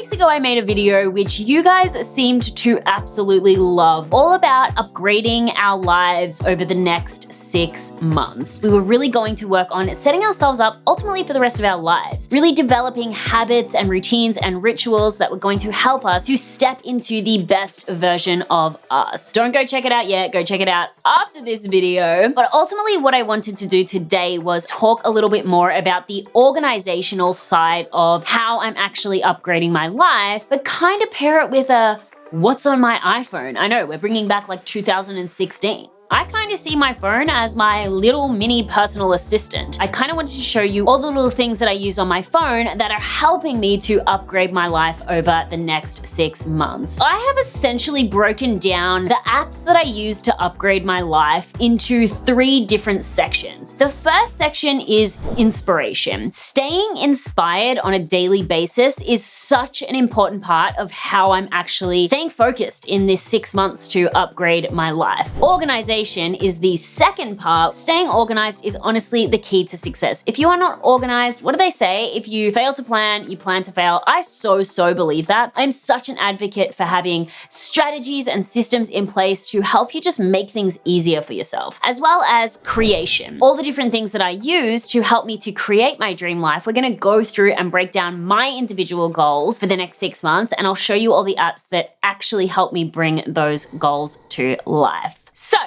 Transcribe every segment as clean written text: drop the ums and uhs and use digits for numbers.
weeks ago, I made a video which you guys seemed to absolutely love, all about upgrading our lives over the next 6 months. We were really going to work on setting ourselves up ultimately for the rest of our lives, really developing habits and routines and rituals that were going to help us to step into the best version of us. Don't go check it out yet, go check it out after this video. But ultimately what I wanted to do today was talk a little bit more about the organizational side of how I'm actually upgrading my life, but kind of pair it with a what's on my iPhone. I know, we're bringing back like 2016. I kind of see my phone as my little mini personal assistant. I kind of wanted to show you all the little things that I use on my phone that are helping me to upgrade my life over the next 6 months. I have essentially broken down the apps that I use to upgrade my life into 3 different sections. The first section is inspiration. Staying inspired on a daily basis is such an important part of how I'm actually staying focused in this 6 months to upgrade my life. Organization is the second part. Staying organized is honestly the key to success. If you are not organized, what do they say? If you fail to plan, you plan to fail. I so believe that. I'm such an advocate for having strategies and systems in place to help you just make things easier for yourself, as well as creation. All the different things that I use to help me to create my dream life. We're gonna go through and break down my individual goals for the next 6 months, and I'll show you all the apps that actually help me bring those goals to life. So,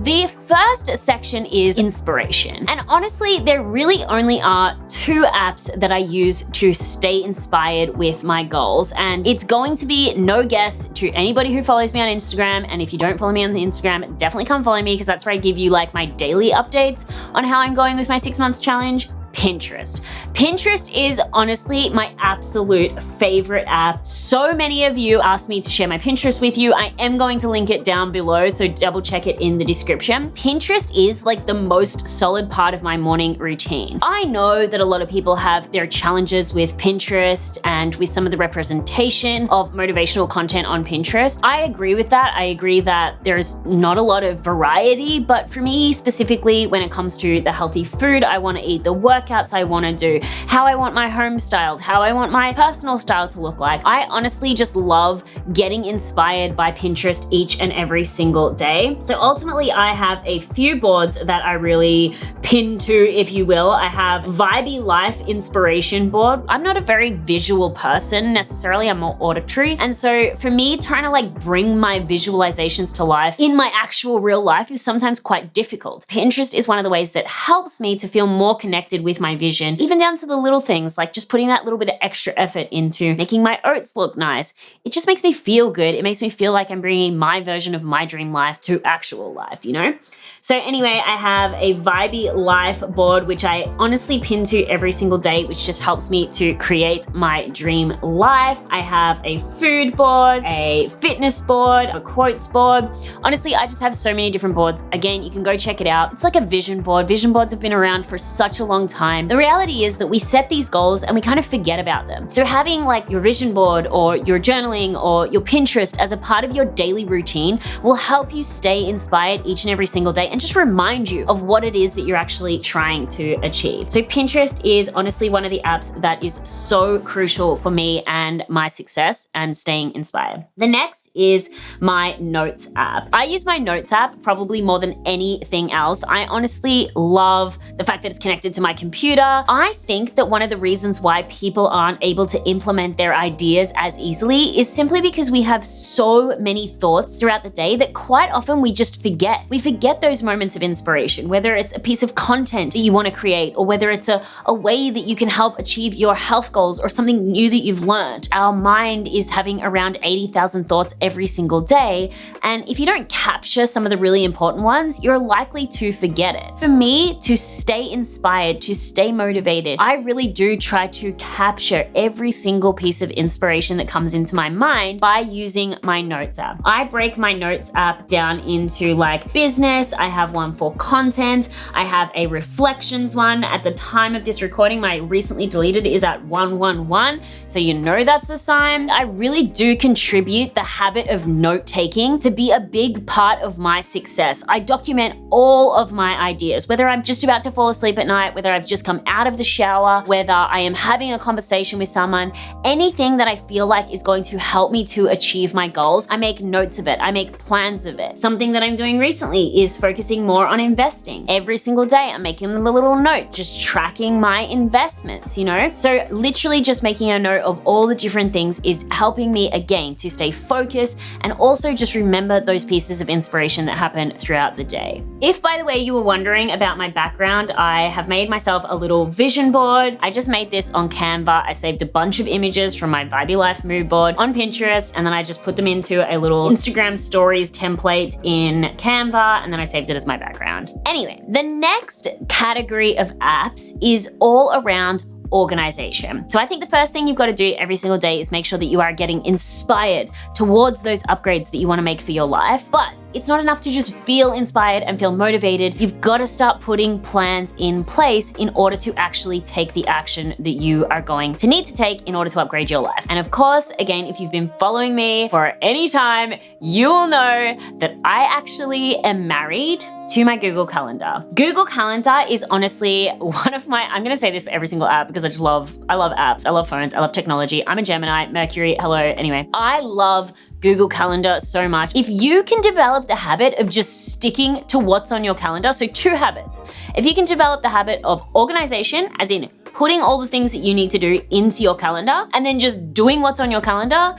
the first section is inspiration. And honestly, there really only are 2 apps that I use to stay inspired with my goals. And it's going to be no guess to anybody who follows me on Instagram. And if you don't follow me on Instagram, definitely come follow me, because that's where I give you like my daily updates on how I'm going with my 6-month challenge. Pinterest. Pinterest is honestly my absolute favorite app. So many of you asked me to share my Pinterest with you. I am going to link it down below, so double check it in the description. Pinterest is like the most solid part of my morning routine. I know that a lot of people have their challenges with Pinterest and with some of the representation of motivational content on Pinterest. I agree with that. I agree that there's not a lot of variety, but for me specifically, when it comes to the healthy food I want to eat, the workouts I want to do, how I want my home styled, how I want my personal style to look like. I honestly just love getting inspired by Pinterest each and every single day. So ultimately, I have a few boards that I really pin to, if you will. I have Vibey Life Inspiration Board. I'm not a very visual person necessarily, I'm more auditory. And so for me, trying to like bring my visualizations to life in my actual real life is sometimes quite difficult. Pinterest is one of the ways that helps me to feel more connected with my vision, even down to the little things, like just putting that little bit of extra effort into making my oats look nice. It just makes me feel good. It makes me feel like I'm bringing my version of my dream life to actual life, you know? So anyway, I have a Vibey Life board, which I honestly pin to every single day, which just helps me to create my dream life. I have a food board, a fitness board, a quotes board. Honestly, I just have so many different boards. Again, you can go check it out. It's like a vision board. Vision boards have been around for such a long time. The reality is that we set these goals and we kind of forget about them. So having like your vision board or your journaling or your Pinterest as a part of your daily routine will help you stay inspired each and every single day and just remind you of what it is that you're actually trying to achieve. So Pinterest is honestly one of the apps that is so crucial for me and my success and staying inspired. The next is my Notes app. I use my Notes app probably more than anything else. I honestly love the fact that it's connected to my computer. I think that one of the reasons why people aren't able to implement their ideas as easily is simply because we have so many thoughts throughout the day that quite often we just forget. We forget those moments of inspiration, whether it's a piece of content that you want to create, or whether it's a way that you can help achieve your health goals or something new that you've learned. Our mind is having around 80,000 thoughts every single day. And if you don't capture some of the really important ones, you're likely to forget it. For me, to stay inspired, to stay motivated, I really do try to capture every single piece of inspiration that comes into my mind by using my Notes app. I break my Notes app down into like business. I have one for content. I have a reflections one. At the time of this recording, my recently deleted is at 111. So you know that's a sign. I really do contribute the habit of note taking to be a big part of my success. I document all of my ideas, whether I'm just about to fall asleep at night, whether I've I've just come out of the shower, whether I am having a conversation with someone, anything that I feel like is going to help me to achieve my goals, I make notes of it, I make plans of it. Something that I'm doing recently is focusing more on investing. Every single day I'm making a little note, just tracking my investments, you know? So literally just making a note of all the different things is helping me again to stay focused and also just remember those pieces of inspiration that happen throughout the day. If, by the way, you were wondering about my background, I have made myself a little vision board. I just made this on Canva. I saved a bunch of images from my Vibey Life mood board on Pinterest, and then I just put them into a little Instagram stories template in Canva, and then I saved it as my background. Anyway, the next category of apps is all around organization. So I think the first thing you've got to do every single day is make sure that you are getting inspired towards those upgrades that you want to make for your life. But it's not enough to just feel inspired and feel motivated. You've got to start putting plans in place in order to actually take the action that you are going to need to take in order to upgrade your life. And of course, again, if you've been following me for any time, you will know that I actually am married to my Google Calendar. Google Calendar is honestly one of my, I'm gonna say this for every single app because I love apps, I love phones, I love technology. I'm a Gemini, Mercury, hello. Anyway, I love Google Calendar so much. If you can develop the habit of just sticking to what's on your calendar, so 2 habits. If you can develop the habit of organization, as in putting all the things that you need to do into your calendar and then just doing what's on your calendar,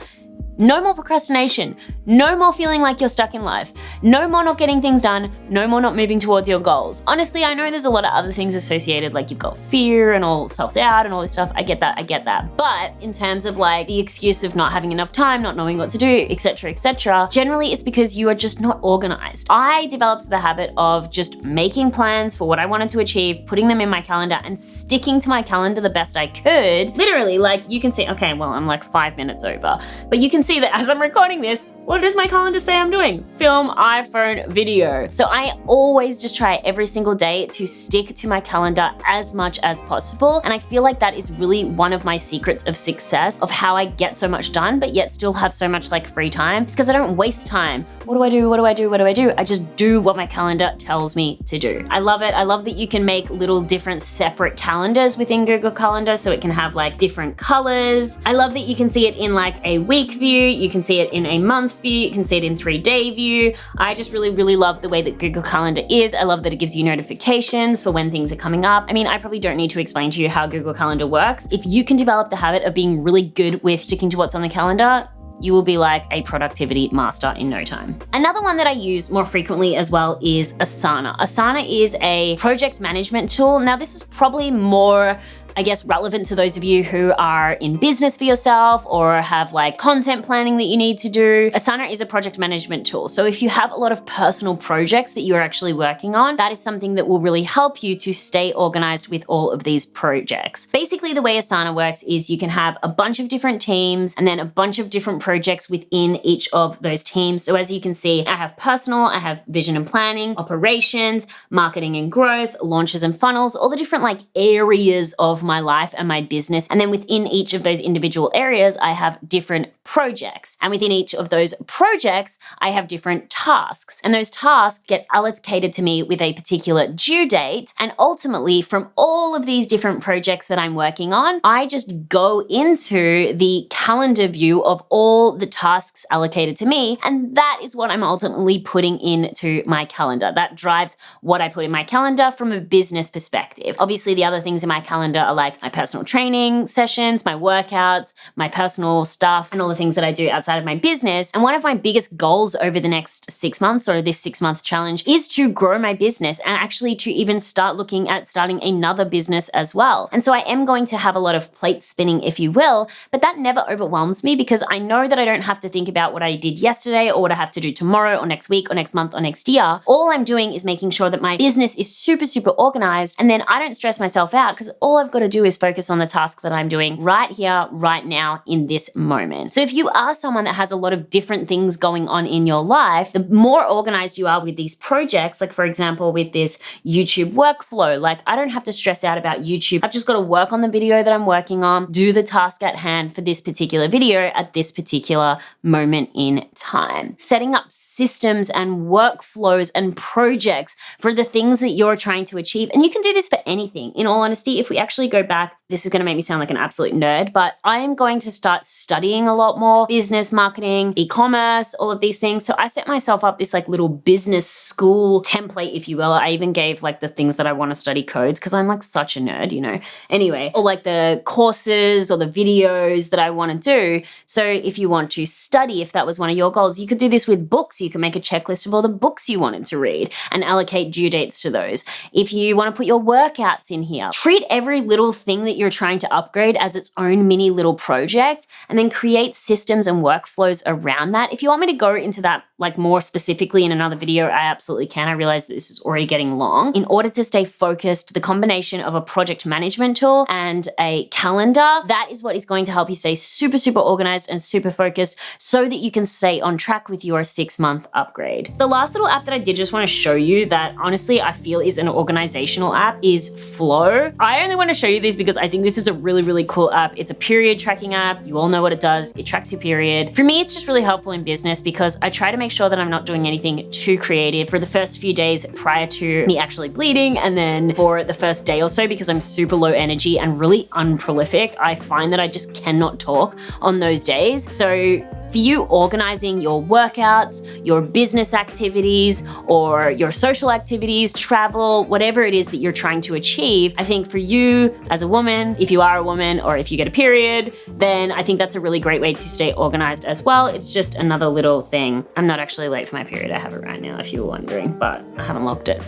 no more procrastination, no more feeling like you're stuck in life, no more not getting things done, no more not moving towards your goals. Honestly, I know there's a lot of other things associated, like you've got fear and all self-doubt and all this stuff. I get that. But in terms of like the excuse of not having enough time, not knowing what to do, etc., generally it's because you are just not organized. I developed the habit of just making plans for what I wanted to achieve, putting them in my calendar and sticking to my calendar the best I could. Literally, like you can see, okay, well, I'm like 5 minutes over, but you can see that as I'm recording this, what does my calendar say I'm doing? Film, iPhone, video. So I always just try every single day to stick to my calendar as much as possible. And I feel like that is really one of my secrets of success, of how I get so much done, but yet still have so much like free time. It's because I don't waste time. What do I do? I just do what my calendar tells me to do. I love it. I love that you can make little different separate calendars within Google Calendar so it can have like different colors. I love that you can see it in like a week view, you can see it in a month view, you can see it in 3-day view. I just really love the way that Google Calendar is. I love that it gives you notifications for when things are coming up. I mean, I probably don't need to explain to you how Google Calendar works. If you can develop the habit of being really good with sticking to what's on the calendar, you will be like a productivity master in no time. Another one that I use more frequently as well is Asana. Asana is a project management tool. Now this is probably more, I guess, relevant to those of you who are in business for yourself or have like content planning that you need to do. Asana is a project management tool. So if you have a lot of personal projects that you're actually working on, that is something that will really help you to stay organized with all of these projects. Basically, the way Asana works is you can have a bunch of different teams and then a bunch of different projects within each of those teams. So as you can see, I have personal, I have vision and planning, operations, marketing and growth, launches and funnels, all the different like areas of my life and my business. And then within each of those individual areas, I have different projects. And within each of those projects, I have different tasks. And those tasks get allocated to me with a particular due date. And ultimately, from all of these different projects that I'm working on, I just go into the calendar view of all the tasks allocated to me. And that is what I'm ultimately putting into my calendar. That drives what I put in my calendar from a business perspective. Obviously, the other things in my calendar are like my personal training sessions, my workouts, my personal stuff, and all the things that I do outside of my business. And one of my biggest goals over the next 6 months, or this 6-month challenge, is to grow my business and actually to even start looking at starting another business as well. And so I am going to have a lot of plates spinning, if you will, but that never overwhelms me because I know that I don't have to think about what I did yesterday or what I have to do tomorrow or next week or next month or next year. All I'm doing is making sure that my business is super organized, and then I don't stress myself out because all I've got gotta do is focus on the task that I'm doing right here, right now, in this moment. So if you are someone that has a lot of different things going on in your life, the more organized you are with these projects, like for example, with this YouTube workflow, like I don't have to stress out about YouTube. I've just got to work on the video that I'm working on, do the task at hand for this particular video at this particular moment in time. Setting up systems and workflows and projects for the things that you're trying to achieve. And you can do this for anything. In all honesty, if we actually go back, this is going to make me sound like an absolute nerd, but I am going to start studying a lot more business, marketing, e-commerce, all of these things. So I set myself up this like little business school template, if you will. I even gave like the things that I want to study codes because I'm like such a nerd, you know. Anyway, or like the courses or the videos that I want to do. So if you want to study, if that was one of your goals, you could do this with books. You can make a checklist of all the books you wanted to read and allocate due dates to those. If you want to put your workouts in here, treat every little thing that you're trying to upgrade as its own mini little project, and then create systems and workflows around that. If you want me to go into that like more specifically in another video, I absolutely can. I realize that this is already getting long. In order to stay focused, the combination of a project management tool and a calendar, that is what is going to help you stay super, super organized and super focused so that you can stay on track with your 6-month upgrade. The last little app that I did just want to show you that honestly I feel is an organizational app is Flow. I only want to show you this because I think this is a really, really cool app. It's a period tracking app. You all know what it does. It tracks your period. For me, it's just really helpful in business because I try to make sure that I'm not doing anything too creative for the first few days prior to me actually bleeding, and then for the first day or so because I'm super low energy and really unprolific. I find that I just cannot talk on those days. So for you, organizing your workouts, your business activities, or your social activities, travel, whatever it is that you're trying to achieve, I think for you as a woman, if you are a woman or if you get a period, then I think that's a really great way to stay organized as well. It's just another little thing. I'm not actually late for my period. I have it right now if you were wondering, but I haven't locked it.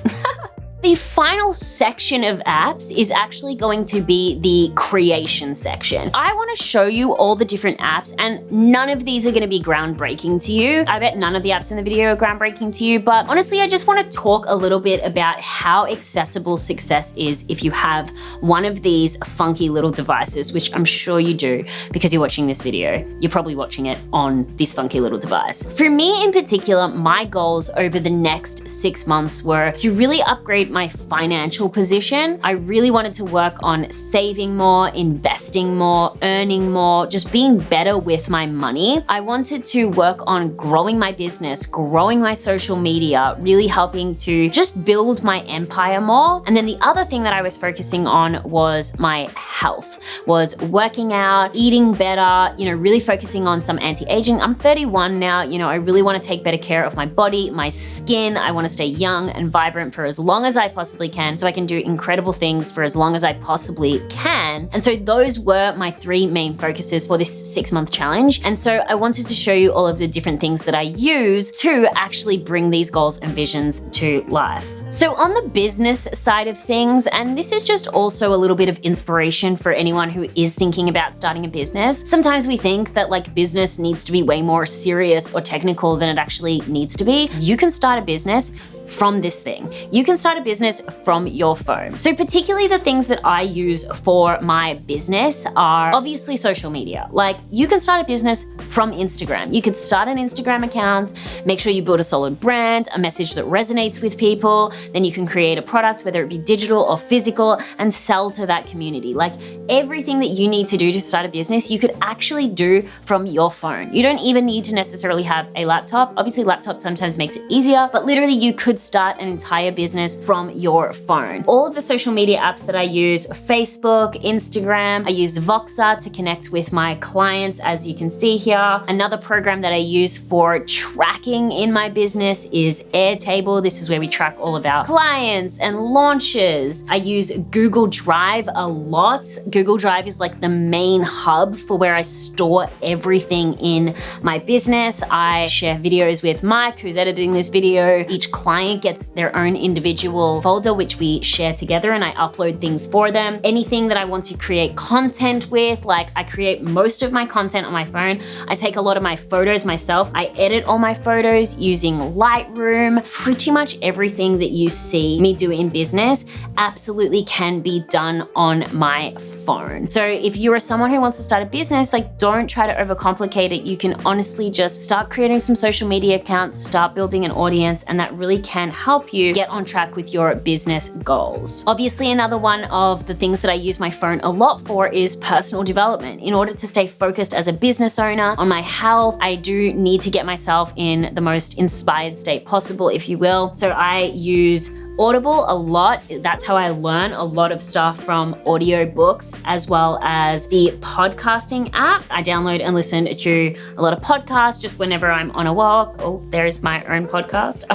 The final section of apps is actually going to be the creation section. I want to show you all the different apps, and none of these are going to be groundbreaking to you. I bet none of the apps in the video are groundbreaking to you, but honestly, I just want to talk a little bit about how accessible success is if you have one of these funky little devices, which I'm sure you do because you're watching this video. You're probably watching it on this funky little device. For me in particular, my goals over the next 6 months were to really upgrade my financial position. I really wanted to work on saving more, investing more, earning more, just being better with my money. I wanted to work on growing my business, growing my social media, really helping to just build my empire more. And then the other thing that I was focusing on was my health, was working out, eating better, really focusing on some anti-aging. I'm 31 now, I really want to take better care of my body, my skin. I want to stay young and vibrant for as long as I possibly can, so I can do incredible things for as long as I possibly can. And so those were my 3 main focuses for this 6-month challenge. And so I wanted to show you all of the different things that I use to actually bring these goals and visions to life. So on the business side of things, and this is just also a little bit of inspiration for anyone who is thinking about starting a business. Sometimes we think that like business needs to be way more serious or technical than it actually needs to be. You can start a business from this thing. You can start a business from your phone. So particularly the things that I use for my business are obviously social media. Like you can start a business from Instagram. You could start an Instagram account, make sure you build a solid brand, a message that resonates with people. Then you can create a product, whether it be digital or physical, and sell to that community. Like everything that you need to do to start a business, you could actually do from your phone. You don't even need to necessarily have a laptop. Obviously laptop sometimes makes it easier, but literally you could start an entire business from your phone. All of the social media apps that I use, Facebook, Instagram, I use Voxer to connect with my clients, as you can see here. Another program that I use for tracking in my business is Airtable. This is where we track all of our clients and launches. I use Google Drive a lot. Google Drive is like the main hub for where I store everything in my business. I share videos with Mike, who's editing this video. Each client client gets their own individual folder, which we share together, and I upload things for them. Anything that I want to create content with, like I create most of my content on my phone. I take a lot of my photos myself. I edit all my photos using Lightroom. Pretty much everything that you see me do in business absolutely can be done on my phone. So if you are someone who wants to start a business, like don't try to overcomplicate it. You can honestly just start creating some social media accounts, start building an audience, and that really can help you get on track with your business goals. Obviously, another one of the things that I use my phone a lot for is personal development. In order to stay focused as a business owner on my health, I do need to get myself in the most inspired state possible, if you will. So I use Audible a lot. That's how I learn a lot of stuff from audiobooks, as well as the podcasting app. I download and listen to a lot of podcasts just whenever I'm on a walk. Oh, there's my own podcast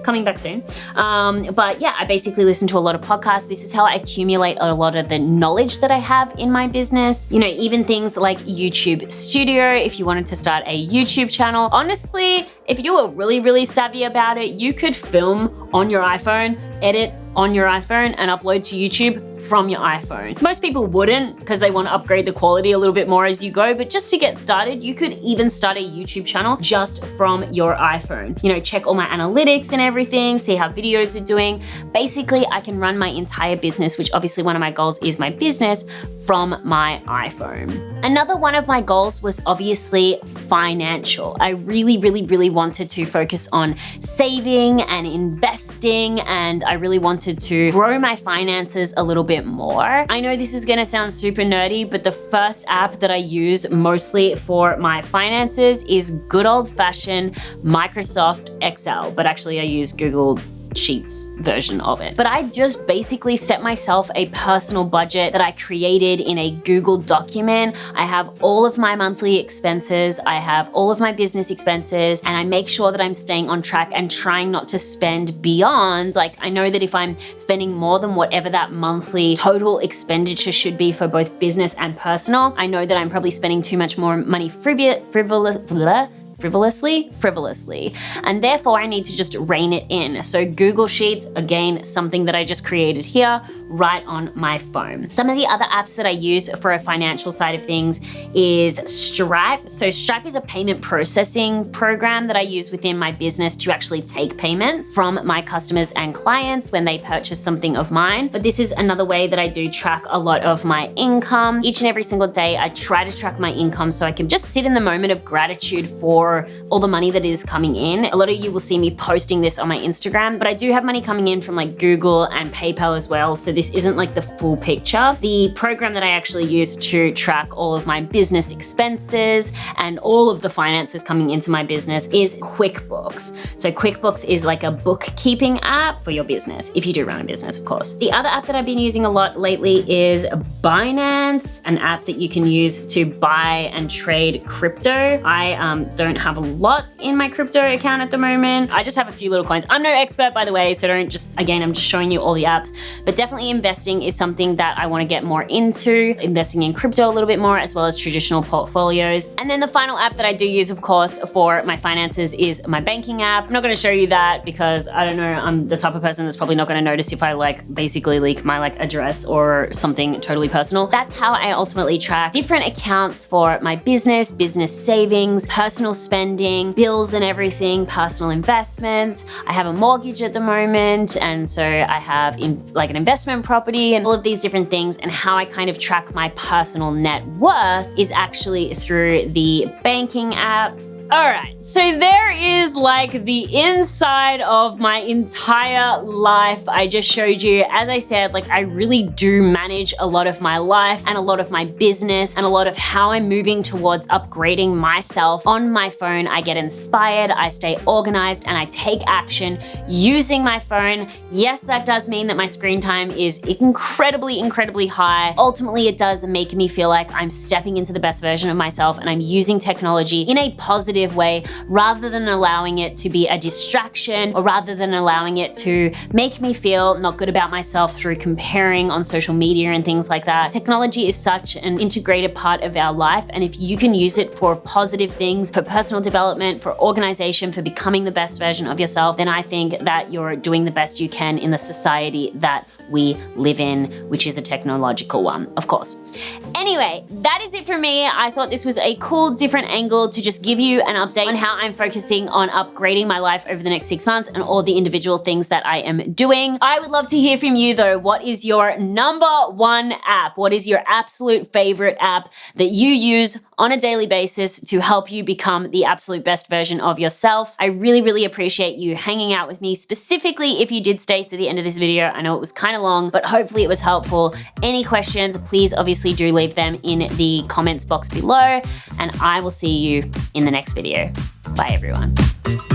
coming back soon. But yeah, I basically listen to a lot of podcasts. This is how I accumulate a lot of the knowledge that I have in my business. You know, even things like YouTube Studio, if you wanted to start a YouTube channel. Honestly, if you were really, really savvy about it, you could film on your iPhone, edit on your iPhone, and upload to YouTube from your iPhone. Most people wouldn't because they want to upgrade the quality a little bit more as you go, but just to get started, you could even start a YouTube channel just from your iPhone. You know, check all my analytics and everything, see how videos are doing. Basically, I can run my entire business, which obviously one of my goals is my business, from my iPhone. Another one of my goals was obviously financial. I really, really, really wanted to focus on saving and investing, and I really wanted to grow my finances a little bit more. I know this is gonna sound super nerdy, but the first app that I use mostly for my finances is good old-fashioned Microsoft Excel, but actually I use Google Sheets version of it. But I just basically set myself a personal budget that I created in a Google document. I have all of my monthly expenses, I have all of my business expenses, and I make sure that I'm staying on track and trying not to spend beyond. Like, I know that if I'm spending more than whatever that monthly total expenditure should be for both business and personal, I know that I'm probably spending too much more money frivolously, and therefore I need to just rein it in. So Google Sheets, again, something that I just created here right on my phone. Some of the other apps that I use for a financial side of things is Stripe. So Stripe is a payment processing program that I use within my business to actually take payments from my customers and clients when they purchase something of mine. But this is another way that I do track a lot of my income. Each and every single day, I try to track my income so I can just sit in the moment of gratitude for all the money that is coming in. A lot of you will see me posting this on my Instagram, but I do have money coming in from like Google and PayPal as well. So this isn't like the full picture. The program that I actually use to track all of my business expenses and all of the finances coming into my business is QuickBooks. So QuickBooks is like a bookkeeping app for your business, if you do run a business, of course. The other app that I've been using a lot lately is Binance, an app that you can use to buy and trade crypto. I don't have a lot in my crypto account at the moment. I just have a few little coins. I'm no expert, by the way, so don't just, again, I'm just showing you all the apps, but definitely investing is something that I want to get more into, investing in crypto a little bit more, as well as traditional portfolios. And then the final app that I do use, of course, for my finances is my banking app. I'm not going to show you that because I don't know, I'm the type of person that's probably not going to notice if I like basically leak my like address or something totally personal. That's how I ultimately track different accounts for my business savings, personal spending, bills and everything, personal investments. I have a mortgage at the moment, and so I have like an investment property and all of these different things, and how I kind of track my personal net worth is actually through the banking app. All right, so there is like the inside of my entire life I just showed you. As I said, like I really do manage a lot of my life and a lot of my business and a lot of how I'm moving towards upgrading myself on my phone. I get inspired, I stay organized, and I take action using my phone. Yes, that does mean that my screen time is incredibly, incredibly high. Ultimately, it does make me feel like I'm stepping into the best version of myself and I'm using technology in a positive positive way, rather than allowing it to be a distraction, or rather than allowing it to make me feel not good about myself through comparing on social media and things like that. Technology is such an integrated part of our life, and if you can use it for positive things, for personal development, for organization, for becoming the best version of yourself, then I think that you're doing the best you can in the society that we live in, which is a technological one, of course. Anyway, that is it for me. I thought this was a cool, different angle to just give you an update on how I'm focusing on upgrading my life over the next 6 months and all the individual things that I am doing. I would love to hear from you though. What is your #1 app? What is your absolute favorite app that you use on a daily basis to help you become the absolute best version of yourself? I really, really appreciate you hanging out with me, specifically if you did stay to the end of this video. I know it was kind of long, but hopefully it was helpful. Any questions, please obviously do leave them in the comments box below, and I will see you in the next video. Bye everyone.